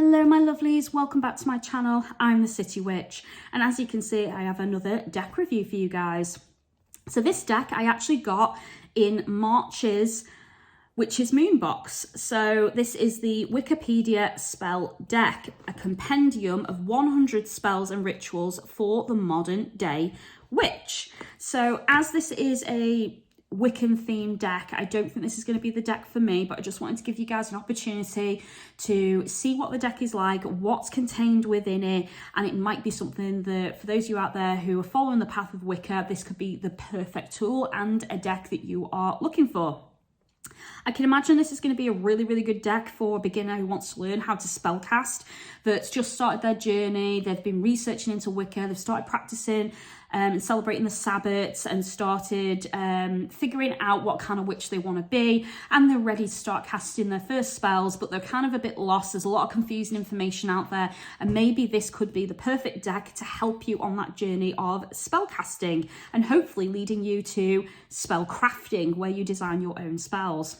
Hello my lovelies, welcome back to my channel. I'm the City Witch, and as you can see I have another deck review for you guys. So this deck I actually got in March's Witch's Moon box. So this is the Wiccapedia spell deck, a compendium of 100 spells and rituals for the modern day witch. So as this is a Wiccan themed deck, I don't think this is going to be the deck for me, but I just wanted to give you guys an opportunity to see what the deck is like, what's contained within it, and it might be something that for those of you out there who are following the path of Wicca, this could be the perfect tool and a deck that you are looking for. I can imagine this is going to be a really good deck for a beginner who wants to learn how to spellcast, that's just started their journey, they've been researching into Wicca, they've started practicing and celebrating the Sabbats and started figuring out what kind of witch they want to be, and they're ready to start casting their first spells, but they're kind of a bit lost. There's a lot of confusing information out there, and maybe this could be the perfect deck to help you on that journey of spellcasting and hopefully leading you to spell crafting, where you design your own spells.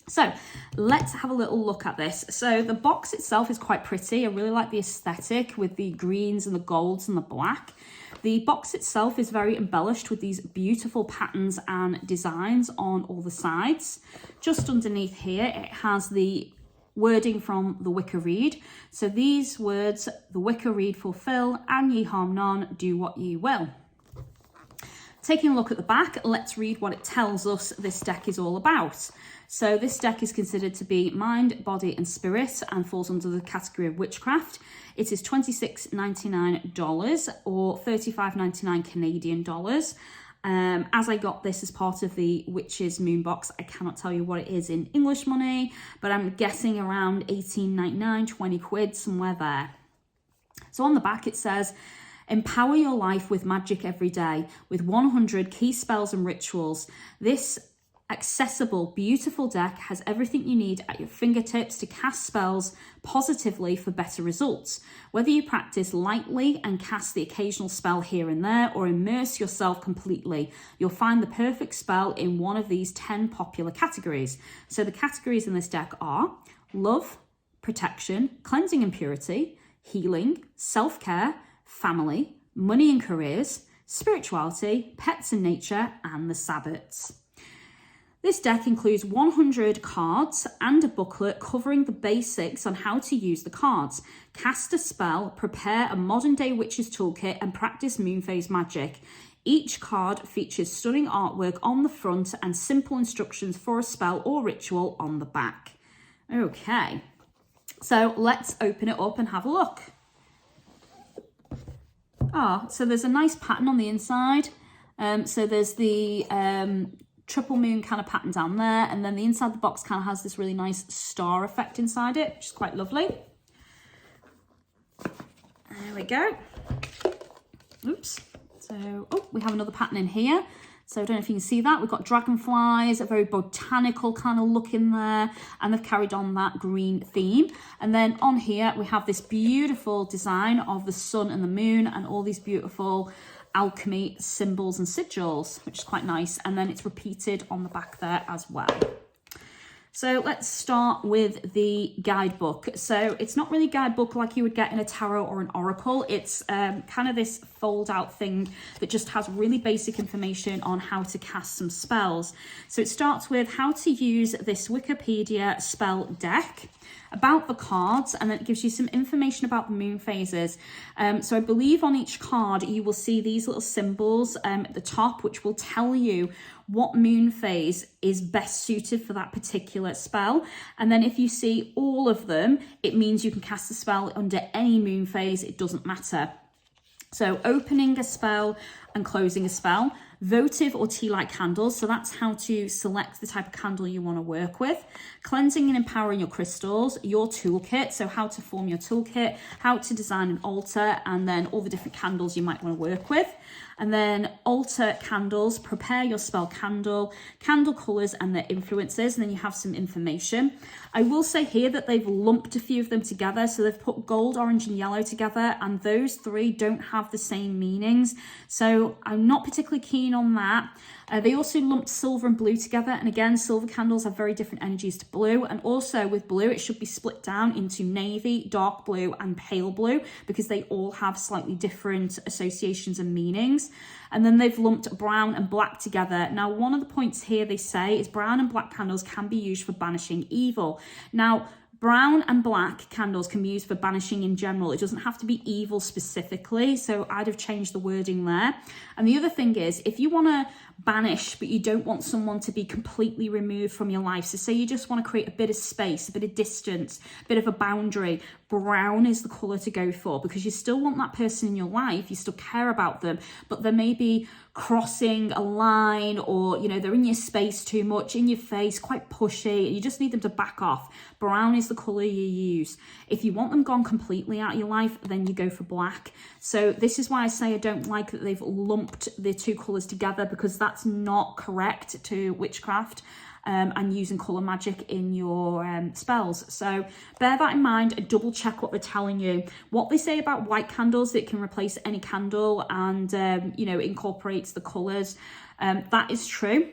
So let's have a little look at this. So the box itself is quite pretty. I really like the aesthetic with the greens and the golds and the black. The box itself is very embellished with these beautiful patterns and designs on all the sides. Just underneath here, it has the wording from the Wicca Read. So these words, the Wicca Read fulfill, and ye harm none, do what ye will. Taking a look at the back, let's read what it tells us this deck is all about. So this deck is considered to be mind, body and spirit and falls under the category of witchcraft. It is $26.99 or $35.99 Canadian dollars. As I got this as part of the Witch's Moon box, I cannot tell you what it is in English money, but I'm guessing around $18.99, 20 quid, somewhere there. So on the back it says, empower your life with magic every day with 100 key spells and rituals. This accessible, beautiful deck has everything you need at your fingertips to cast spells positively for better results. Whether you practice lightly and cast the occasional spell here and there, or immerse yourself completely, you'll find the perfect spell in one of these 10 popular categories. So the categories in this deck are love, protection, cleansing and purity, healing, self-care, family, money and careers, spirituality, pets and nature, and the Sabbats. This deck includes 100 cards and a booklet covering the basics on how to use the cards, cast a spell, prepare a modern day witch's toolkit, and practice moon phase magic. Each card features stunning artwork on the front and simple instructions for a spell or ritual on the back. Okay, so let's open it up and have a look. So there's a nice pattern on the inside. So there's the triple moon kind of pattern down there, and then the inside of the box kind of has this really nice star effect inside it, which is quite lovely. There we go. Oops. So, we have another pattern in here. So I don't know if you can see that. We've got dragonflies, a very botanical kind of look in there, and they've carried on that green theme. And then on here, we have this beautiful design of the sun and the moon and all these beautiful alchemy symbols and sigils, which is quite nice. And then it's repeated on the back there as well. So let's start with the guidebook. So it's not really a guidebook like you would get in a tarot or an oracle. It's kind of this fold out thing that just has really basic information on how to cast some spells. So it starts with how to use this Wiccapedia spell deck, about the cards, and then it gives you some information about the moon phases. So I believe on each card you will see these little symbols at the top, which will tell you what moon phase is best suited for that particular spell. And then if you see all of them, it means you can cast the spell under any moon phase, it doesn't matter. So opening a spell and closing a spell, votive or tea light candles, so that's how to select the type of candle you want to work with, cleansing and empowering your crystals, your toolkit, so how to form your toolkit, how to design an altar, and then all the different candles you might want to work with, And then altar candles, prepare your spell candle, candle colours and their influences, and then you have some information. I will say here that they've lumped a few of them together, so they've put gold, orange and yellow together, and those three don't have the same meanings, so I'm not particularly keen on that. They also lumped silver and blue together, and again, silver candles have very different energies to blue, and also with blue it should be split down into navy, dark blue and pale blue, because they all have slightly different associations and meanings. And then they've lumped brown and black together. Now, one of the points here they say is brown and black candles can be used for banishing evil. Now, brown and black candles can be used for banishing in general. It doesn't have to be evil specifically, so I'd have changed the wording there. And the other thing is, if you want to banish but you don't want someone to be completely removed from your life, so say you just want to create a bit of space, a bit of distance, a bit of a boundary, brown is the colour to go for, because you still want that person in your life, you still care about them, but they may be crossing a line, or you know, they're in your space too much, in your face, quite pushy, and you just need them to back off. Brown is the colour you use. If you want them gone completely out of your life, then you go for black. So this is why I say I don't like that they've lumped the two colours together, because that's not correct to witchcraft and using colour magic in your spells. So bear that in mind and double check what they're telling you. What they say about white candles, it can replace any candle and you know, incorporates the colours. That is true.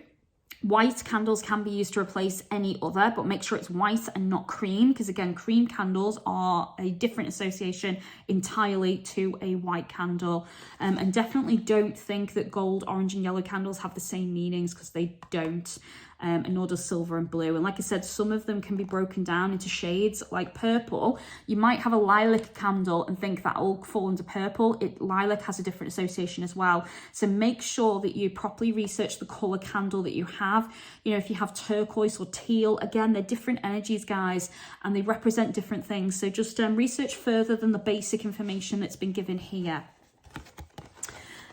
White candles can be used to replace any other, but make sure it's white and not cream, because again, cream candles are a different association entirely to a white candle. And definitely don't think that gold, orange and yellow candles have the same meanings, because they don't. And nor does silver and blue. And like I said, some of them can be broken down into shades. Like purple, you might have a lilac candle and think that will fall under purple. Lilac has a different association as well. So make sure that you properly research the colour candle that you have. You know, if you have turquoise or teal, again, they're different energies, guys, and they represent different things. So just research further than the basic information that's been given here.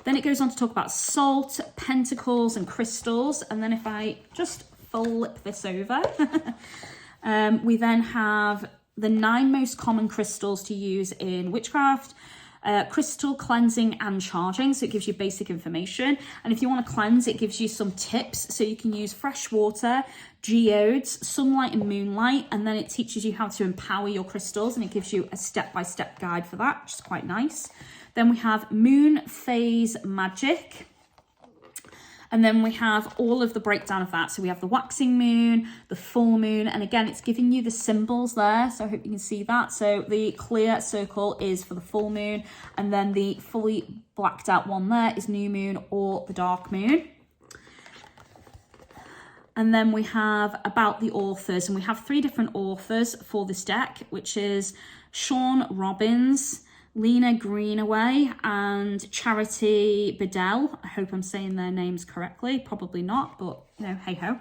Then it goes on to talk about salt, pentacles and crystals. And then if I just flip this over, we then have the 9 most common crystals to use in witchcraft. Crystal cleansing and charging, so it gives you basic information. And if you want to cleanse, it gives you some tips. So you can use fresh water, geodes, sunlight and moonlight, and then it teaches you how to empower your crystals, and it gives you a step-by-step guide for that, which is quite nice. Then we have moon phase magic. And then we have all of the breakdown of that. So we have the waxing moon, the full moon, and again, it's giving you the symbols there. So I hope you can see that. So the clear circle is for the full moon, and then the fully blacked out one there is new moon or the dark moon. And then we have about the authors, and we have 3 different authors for this deck, which is Sean Robbins, Lena Greenaway and Charity Bedell. I hope I'm saying their names correctly. Probably not, but you know, hey ho.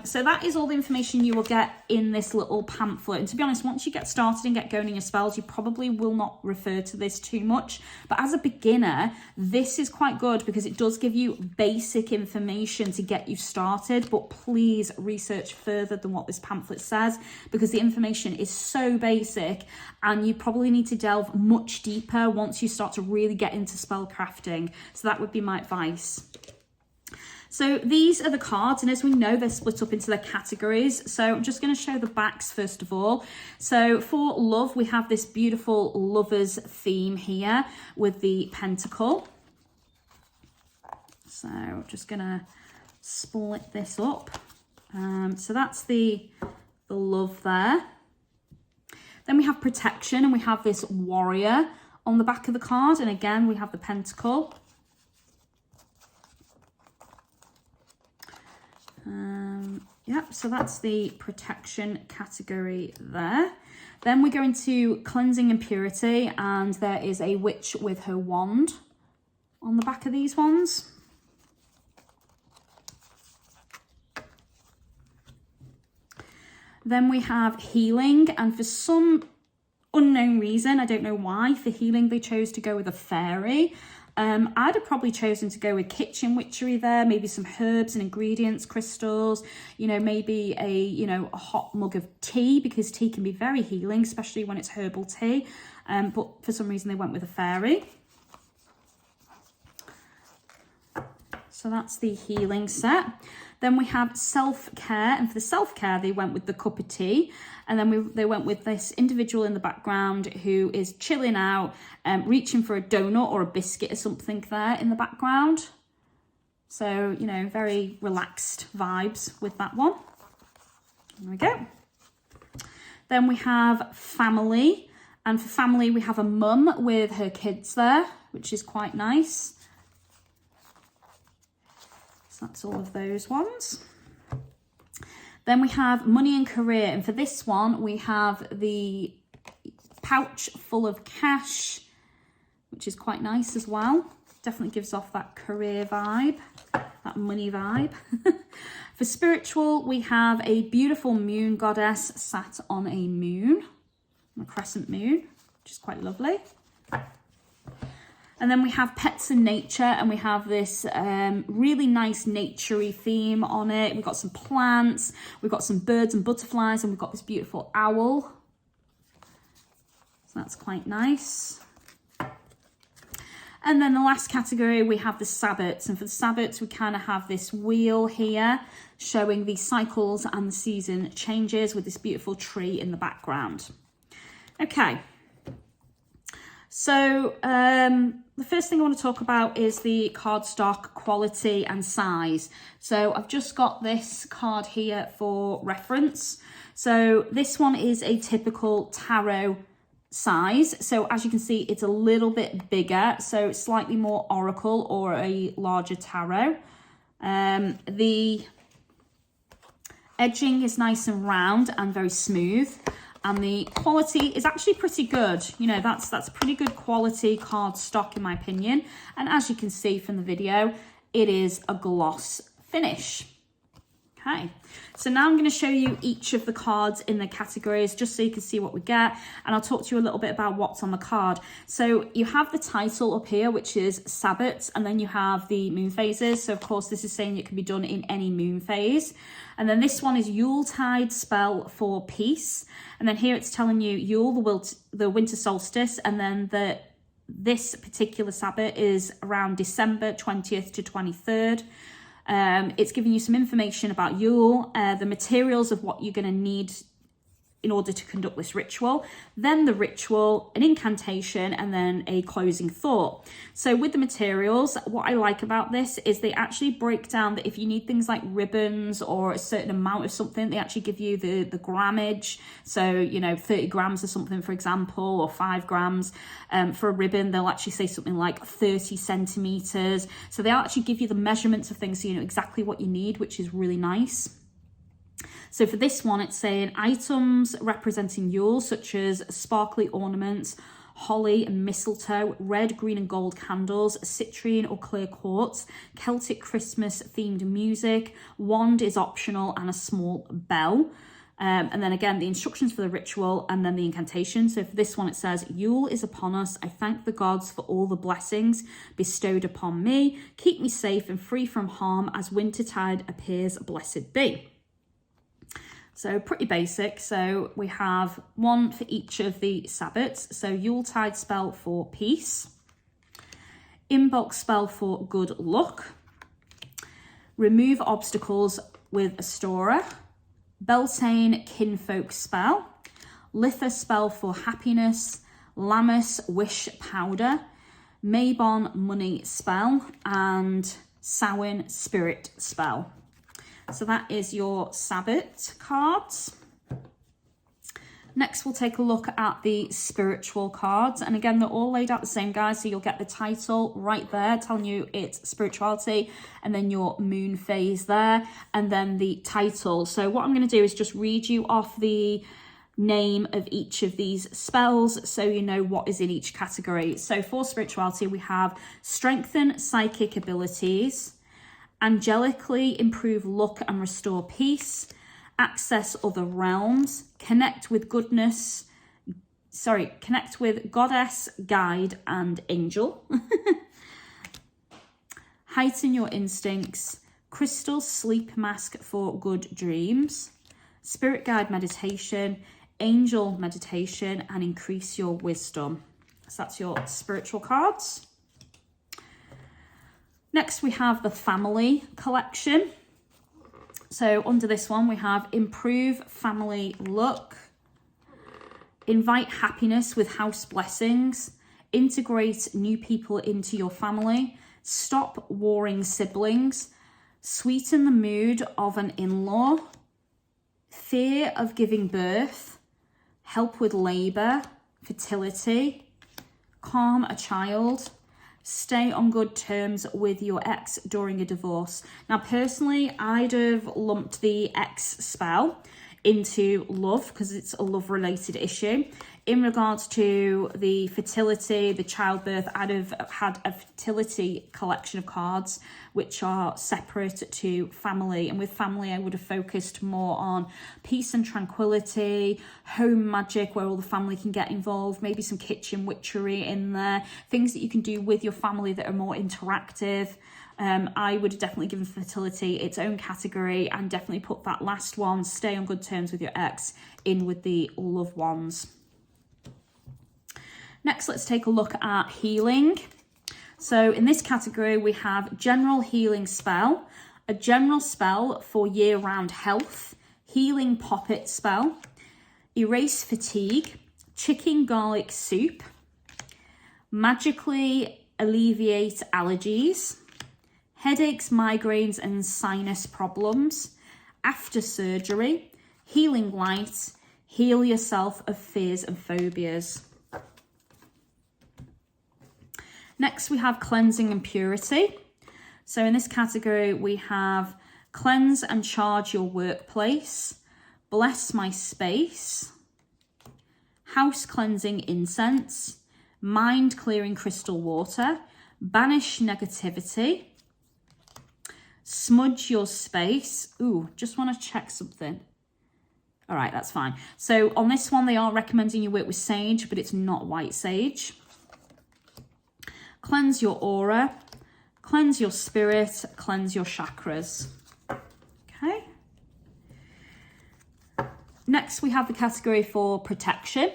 So that is all the information you will get in this little pamphlet. And to be honest, once you get started and get going in your spells, you probably will not refer to this too much. But as a beginner, this is quite good because it does give you basic information to get you started. But please research further than what this pamphlet says, because the information is so basic and you probably need to delve much deeper once you start to really get into spell crafting. So that would be my advice. So these are the cards, and as we know, they're split up into their categories. So I'm just going to show the backs first of all. So for love, we have this beautiful lovers theme here with the pentacle. So I'm just going to split this up. So that's the love there. Then we have protection, and we have this warrior on the back of the card. And again, we have the pentacle. Yep, so that's the protection category there. Then we go into cleansing and purity, and there is a witch with her wand on the back of these ones. Then we have healing, and for some unknown reason, I don't know why, for healing they chose to go with a fairy. I'd have probably chosen to go with kitchen witchery there, maybe some herbs and ingredients, crystals, you know, maybe a hot mug of tea, because tea can be very healing, especially when it's herbal tea. But for some reason they went with a fairy. So that's the healing set. Then we have self-care, and for the self-care, they went with the cup of tea, and then they went with this individual in the background who is chilling out, reaching for a donut or a biscuit or something there in the background. So, you know, very relaxed vibes with that one. There we go. Then we have family, and for family, we have a mum with her kids there, which is quite nice. That's all of those ones. Then we have money and career, and for this one we have the pouch full of cash, which is quite nice as well. Definitely gives off that career vibe, that money vibe. For spiritual, we have a beautiful moon goddess sat on a moon, a crescent moon, which is quite lovely. And then we have pets and nature, and we have this really nice naturey theme on it. We've got some plants, we've got some birds and butterflies, and we've got this beautiful owl. So that's quite nice. And then the last category, we have the Sabbats. And for the Sabbats, we kind of have this wheel here showing the cycles and the season changes with this beautiful tree in the background. Okay. So the first thing I want to talk about is the cardstock quality and size. So I've just got this card here for reference. So this one is a typical tarot size. So as you can see, it's a little bit bigger, so slightly more oracle or a larger tarot. The edging is nice and round and very smooth. And the quality is actually pretty good. You know, that's pretty good quality cardstock in my opinion. And as you can see from the video, it is a gloss finish. Okay, so now I'm going to show you each of the cards in the categories just so you can see what we get, and I'll talk to you a little bit about what's on the card. So you have the title up here, which is Sabbath, and then you have the moon phases. So of course this is saying it can be done in any moon phase. And then this one is Yuletide spell for peace, and then here it's telling you Yule, the winter solstice, and then this particular Sabbath is around December 20th to 23rd. It's giving you some information about Yule, the materials of what you're going to need in order to conduct this ritual, then the ritual, an incantation, and then a closing thought. So with the materials, what I like about this is they actually break down that if you need things like ribbons or a certain amount of something, they actually give you the grammage. So, you know, 30 grams or something, for example, or 5 grams. For a ribbon, they'll actually say something like 30 centimeters. So they'll actually give you the measurements of things so you know exactly what you need, which is really nice. So for this one, it's saying items representing Yule, such as sparkly ornaments, holly and mistletoe, red, green and gold candles, citrine or clear quartz, Celtic Christmas themed music, wand is optional, and a small bell. And then again, the instructions for the ritual and then the incantation. So for this one, it says, Yule is upon us. I thank the gods for all the blessings bestowed upon me. Keep me safe and free from harm as wintertide appears, blessed be. So pretty basic. So we have one for each of the Sabbats. So Yuletide spell for peace, Imbolc spell for good luck, remove obstacles with Astora, Beltane kinfolk spell, Litha spell for happiness, Lammas wish powder, Mabon money spell, and Samhain spirit spell. So that is your Sabbath cards. Next, we'll take a look at the spiritual cards. And again, they're all laid out the same, guys. So you'll get the title right there telling you it's spirituality, and then your moon phase there, and then the title. So what I'm going to do is just read you off the name of each of these spells so you know what is in each category. So for spirituality, we have strengthen psychic abilities, angelically improve luck and restore peace, access other realms, connect with goddess, guide, and angel. Heighten your instincts, crystal sleep mask for good dreams, spirit guide meditation, angel meditation, and increase your wisdom. So that's your spiritual cards. Next, we have the family collection. So under this one, we have improve family luck, invite happiness with house blessings, integrate new people into your family, stop warring siblings, sweeten the mood of an in-law, fear of giving birth, help with labour, fertility, calm a child, stay on good terms with your ex during a divorce. Now, personally, I'd have lumped the ex spell into love because it's a love related issue. In regards to the fertility, the childbirth, I'd have had a fertility collection of cards which are separate to family, and with family I would have focused more on peace and tranquility, home magic where all the family can get involved, maybe some kitchen witchery in there, things that you can do with your family that are more interactive. I would have definitely given fertility its own category and definitely put that last one, stay on good terms with your ex, in with the loved ones. Next, let's take a look at healing. So in this category, we have general healing spell, a general spell for year-round health, healing poppet spell, erase fatigue, chicken garlic soup, magically alleviate allergies, headaches, migraines and sinus problems, after surgery, healing light, heal yourself of fears and phobias. Next, we have cleansing and purity. So in this category, we have cleanse and charge your workplace, bless my space, house cleansing incense, mind clearing crystal water, banish negativity, smudge your space. Ooh, just want to check something. All right, that's fine. So on this one, they are recommending you work with sage, but it's not white sage. Cleanse your aura, cleanse your spirit, cleanse your chakras. Okay. Next, we have the category for protection.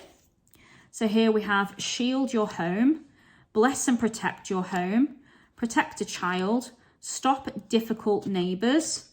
So here we have shield your home, bless and protect your home, protect a child, stop difficult neighbours,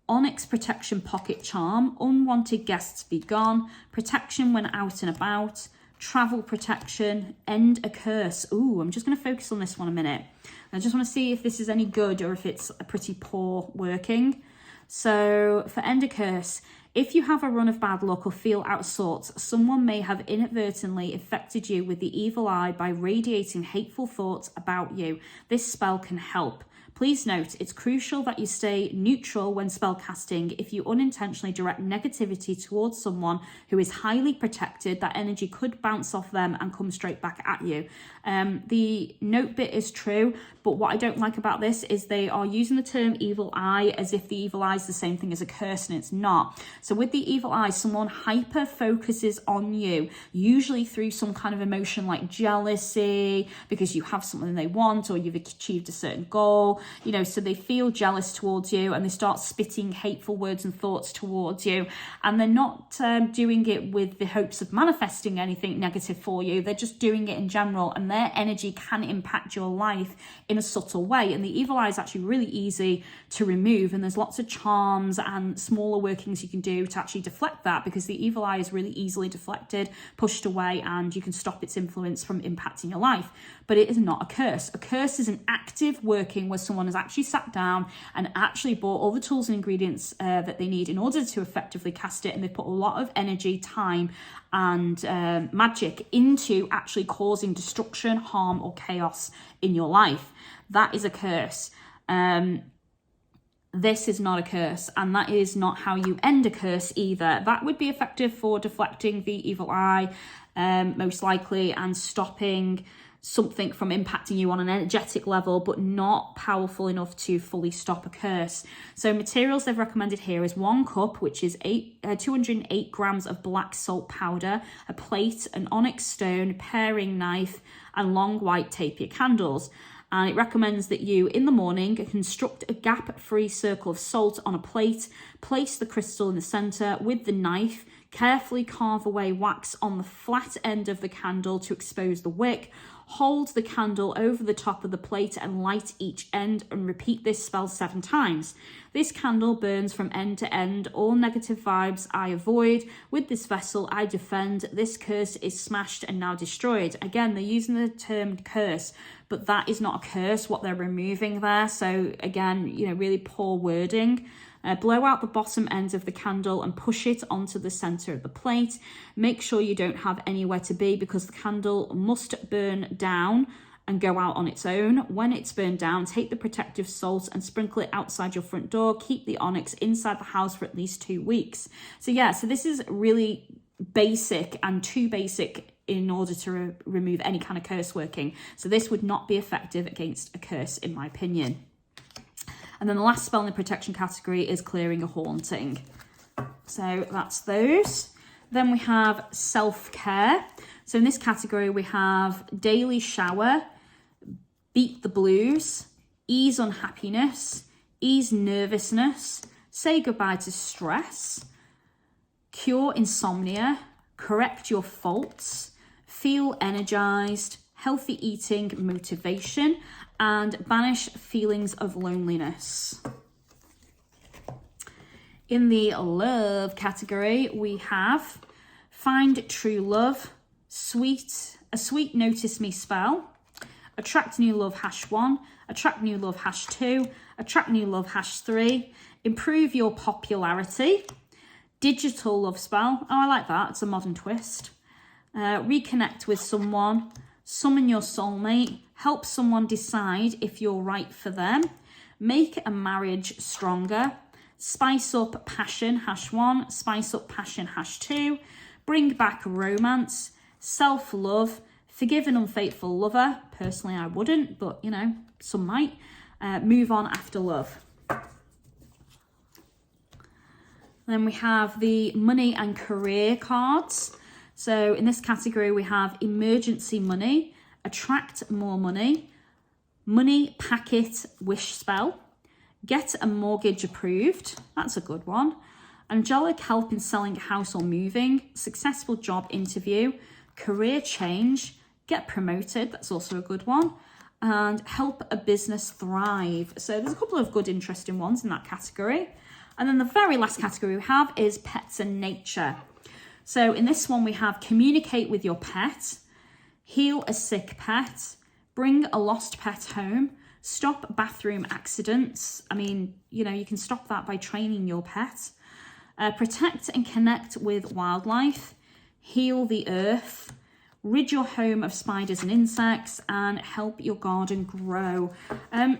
onyx protection pocket charm, unwanted guests be gone, protection when out and about, travel protection, end a curse. Ooh, I'm just going to focus on this one a minute. I just want to see if this is any good or if it's a pretty poor working. So for end a curse, if you have a run of bad luck or feel out of sorts, someone may have inadvertently affected you with the evil eye by radiating hateful thoughts about you. This spell can help. Please note, it's crucial that you stay neutral when spell casting. If you unintentionally direct negativity towards someone who is highly protected, that energy could bounce off them and come straight back at you. The note bit is true, but what I don't like about this is they are using the term evil eye as if the evil eye is the same thing as a curse, and it's not. So with the evil eye, someone hyper focuses on you, usually through some kind of emotion like jealousy, because you have something they want or you've achieved a certain goal. You know, so they feel jealous towards you and they start spitting hateful words and thoughts towards you, and they're not doing it with the hopes of manifesting anything negative for you. They're just doing it in general, and their energy can impact your life in a subtle way. And the evil eye is actually really easy to remove, and there's lots of charms and smaller workings you can do to actually deflect that, because the evil eye is really easily deflected, pushed away, and you can stop its influence from impacting your life. But it is not a curse. A curse is an active working where someone has actually sat down and actually bought all the tools and ingredients that they need in order to effectively cast it, and they put a lot of energy, time and magic into actually causing destruction, harm or chaos in your life. That is a curse. This is not a curse, and that is not how you end a curse either. That would be effective for deflecting the evil eye, most likely, and stopping something from impacting you on an energetic level, but not powerful enough to fully stop a curse. So materials they've recommended here is 1 cup, which is 208 grams of black salt powder, a plate, an onyx stone, paring knife, and long white tapir candles. And it recommends that you, in the morning, construct a gap-free circle of salt on a plate, place the crystal in the center with the knife, Carefully carve away wax on the flat end of the candle to expose the wick. Hold the candle over the top of the plate and light each end, and repeat this spell 7 times. This candle burns from end to end. All negative vibes I avoid. With this vessel I defend. This curse is smashed and now destroyed. Again, they're using the term curse, but that is not a curse, what they're removing there. So again, really poor wording. Blow out the bottom ends of the candle and push it onto the center of the plate. Make sure you don't have anywhere to be, because the candle must burn down and go out on its own. When it's burned down, take the protective salt and sprinkle it outside your front door. Keep the onyx inside the house for at least 2 weeks. So this is really basic, and too basic in order to remove any kind of curse working. So this would not be effective against a curse, in my opinion. And then the last spell in the protection category is clearing a haunting. So that's those. Then we have self-care. So in this category, we have daily shower, beat the blues, ease unhappiness, ease nervousness, say goodbye to stress, cure insomnia, correct your faults, feel energized, healthy eating, motivation, and banish feelings of loneliness. In the love category, we have find true love, a sweet notice me spell, attract new love #1, attract new love #2, attract new love #3, improve your popularity, digital love spell. Oh, I like that. It's a modern twist. Reconnect with someone, summon your soulmate, help someone decide if you're right for them, make a marriage stronger, spice up passion #1, spice up passion #2, bring back romance, self-love, forgive an unfaithful lover. Personally, I wouldn't, but some might. Move on after love. Then we have the money and career cards. So in this category, we have emergency money, attract more money, money packet wish spell, get a mortgage approved. That's a good one. Angelic help in selling a house or moving, successful job interview, career change, get promoted. That's also a good one. And help a business thrive. So there's a couple of good, interesting ones in that category. And then the very last category we have is pets and nature. So in this one, we have communicate with your pet, heal a sick pet, bring a lost pet home, stop bathroom accidents. I mean, you can stop that by training your pet. Protect and connect with wildlife, heal the earth, rid your home of spiders and insects, and help your garden grow.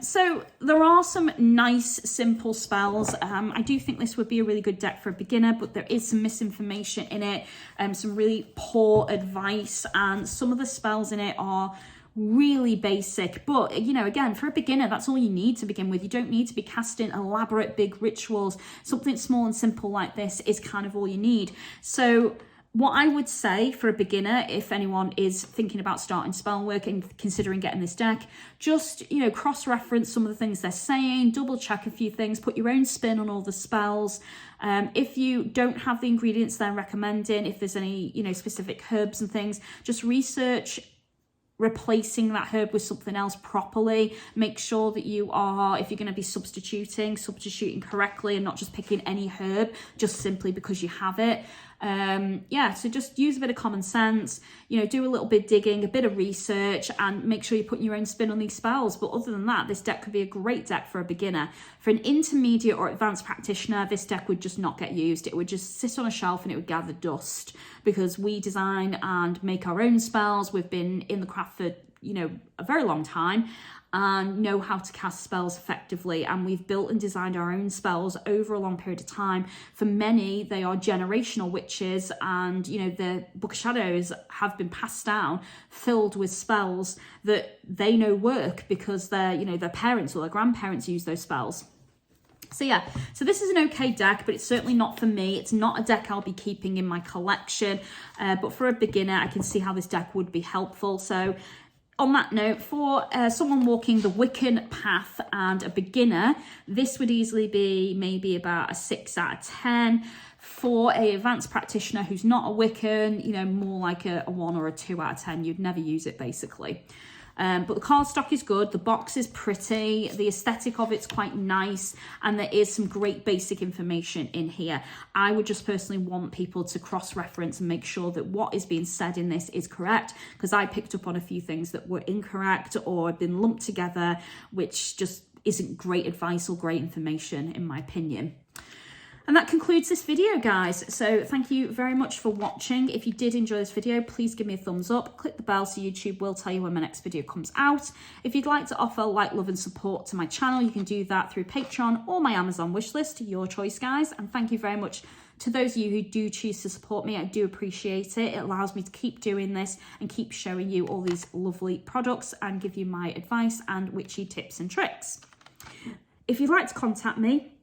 So there are some nice, simple spells. I do think this would be a really good deck for a beginner, but there is some misinformation in it, some really poor advice, and some of the spells in it are really basic. But again, for a beginner, that's all you need to begin with. You don't need to be casting elaborate big rituals. Something small and simple like this is kind of all you need. So what I would say for a beginner, if anyone is thinking about starting spell work and considering getting this deck, just, cross-reference some of the things they're saying, double-check a few things, put your own spin on all the spells. If you don't have the ingredients they're recommending, if there's any, specific herbs and things, just research replacing that herb with something else properly. Make sure that you are, if you're going to be substituting correctly and not just picking any herb just simply because you have it. So just use a bit of common sense, do a little bit digging, a bit of research, and make sure you're putting your own spin on these spells. But other than that, this deck could be a great deck for a beginner. For an intermediate or advanced practitioner, this deck would just not get used. It would just sit on a shelf and it would gather dust, because we design and make our own spells. We've been in the craft for a very long time and know how to cast spells effectively, and we've built and designed our own spells over a long period of time. For many, they are generational witches, and the Book of Shadows have been passed down filled with spells that they know work because their parents or their grandparents use those spells. So this is an okay deck, but it's certainly not for me. It's not a deck I'll be keeping in my collection, but for a beginner, I can see how this deck would be helpful. So on that note, for someone walking the Wiccan path and a beginner, this would easily be maybe about a 6 out of 10. for a advanced practitioner who's not a Wiccan, you know, more like a 1 or a 2 out of 10. You'd never use it basically. But the cardstock is good, the box is pretty, the aesthetic of it's quite nice, and there is some great basic information in here. I would just personally want people to cross-reference and make sure that what is being said in this is correct, because I picked up on a few things that were incorrect or had been lumped together, which just isn't great advice or great information in my opinion. And that concludes this video, guys. So thank you very much for watching. If you did enjoy this video, please give me a thumbs up. Click the bell so YouTube will tell you when my next video comes out. If you'd like to offer like, love and support to my channel, you can do that through Patreon or my Amazon wishlist. Your choice, guys. And thank you very much to those of you who do choose to support me. I do appreciate it. It allows me to keep doing this and keep showing you all these lovely products and give you my advice and witchy tips and tricks. If you'd like to contact me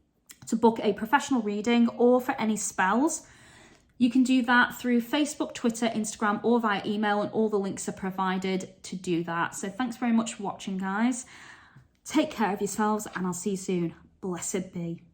to book a professional reading or for any spells, you can do that through Facebook, Twitter, Instagram, or via email, and all the links are provided to do that. So thanks very much for watching, guys. Take care of yourselves, and I'll see you soon. Blessed be.